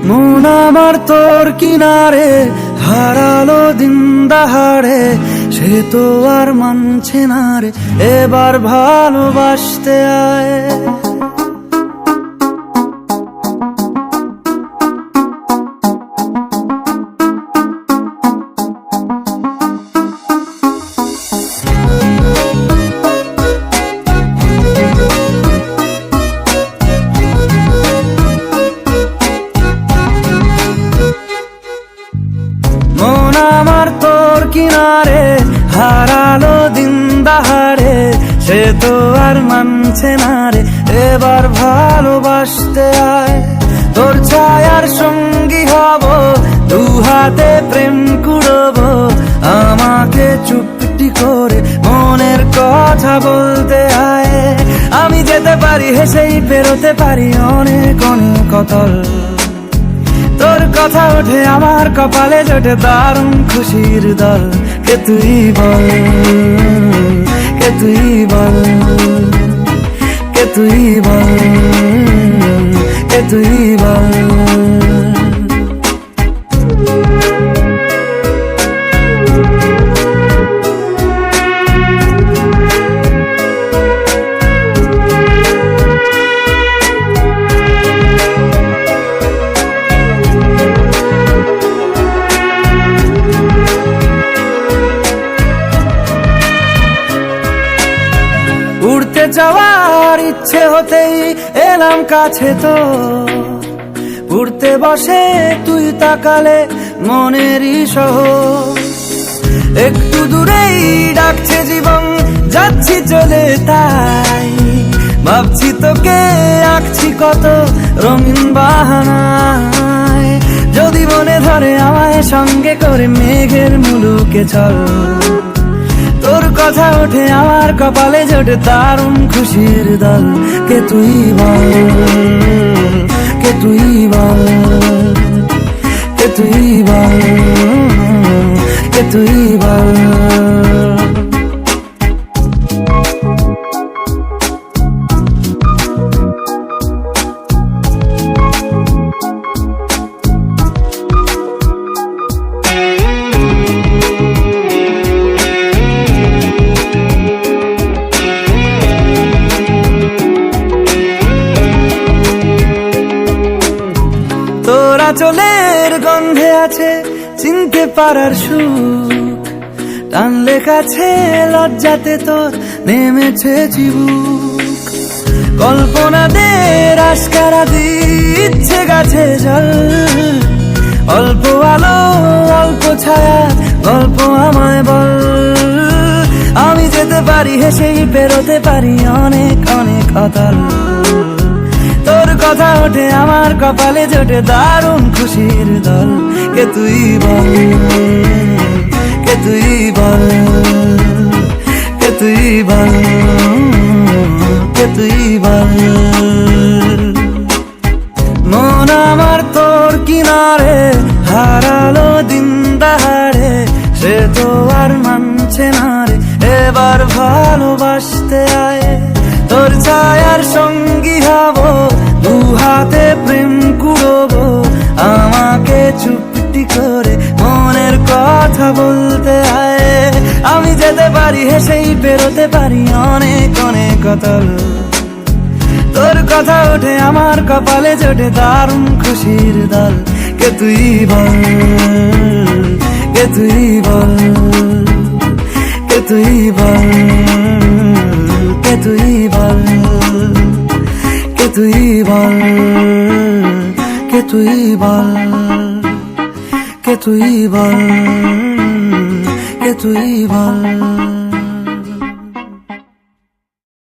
মন আমার তোর কিনারে হারালো দিন দাহাড়ে, সে তো আর মানছে না রে এবার ভালোবাসতে আয়। মন আমার তোর কিনারে হারালো দিন দাহাড়ে, সে তো আর মানছে না রে এবার ভালোবাসতে আয়। তোর ছায়ার সঙ্গী হব, দু হাতে প্রেম কুড়বো, আমাকে চুপটি করে মনের কথা বলতে আয়। আমি যেতে পারি হেসেই পেরোতে পারি অনেক অনেক অতল, তোর কথা ওঠে আমার কপালে জোটে দারুণ খুশির দল। কে তুই বল, কে তুই বল, কে তুই বল, কে তুই বল। উড়তে যাওয়ার ইচ্ছে হতেই এলাম কাছে তো, উড়তে বসে তুই তাকালে মনেরই শহর। একটু দূরেই ডাকছে জীবন, যাচ্ছি চলে তাই ভাবছি তোকে আঁকছি কত রঙিন বাহানায়। যদি মনে ধরে আমায় সঙ্গে করে মেঘের মুলুকে চল, তোর কথা ওঠে আমার কপালে জোটে দারুণ খুশির দল। কে তুই বল, কে তুই বল, কে তুই বল, কে তুই বল। তোরা চলের গন্ধে আছে চিনতে পারার সুখ, টানলে কাছে লজ্জাতে তোর নেমেছে চিবুক। কল্পনাদের আশকারা দিচ্ছে গাছে জল, অল্প আলো অল্প ছায়া গল্প আমায় বল। আমি যেতে পারি হেসেই পেরোতে পারি অনেক অনেক অতল, তোর কথা ওঠে আমার কপালে জোটে দারুণ খুশির দল। কে তুই বল, কে তুই বল, কে তুই বল, কে তুই বল। মন আমার তোর কিনারে হারালো দিন দাহাড়ে, সে তো আর মানছে না রে এবার ভালোবাসতে আয়। তোর ছায়ার সঙ্গী হব, দু হাতে প্রেম কুড়বো, আমাকে চুপটি করে মনের কথা বলতে আয়। আমি যেতে পারি হেসেই পেরোতে পারি অনেক অনেক অতল, তোর কথা ওঠে আমার কপালে জোটে দারুণ খুশির দল। কে তুই বল, কে তুই বল, কে তুই বল, কে তুই বল, কে তুই বল, কে তুই বল, কে তুই বল, কে তুই বল।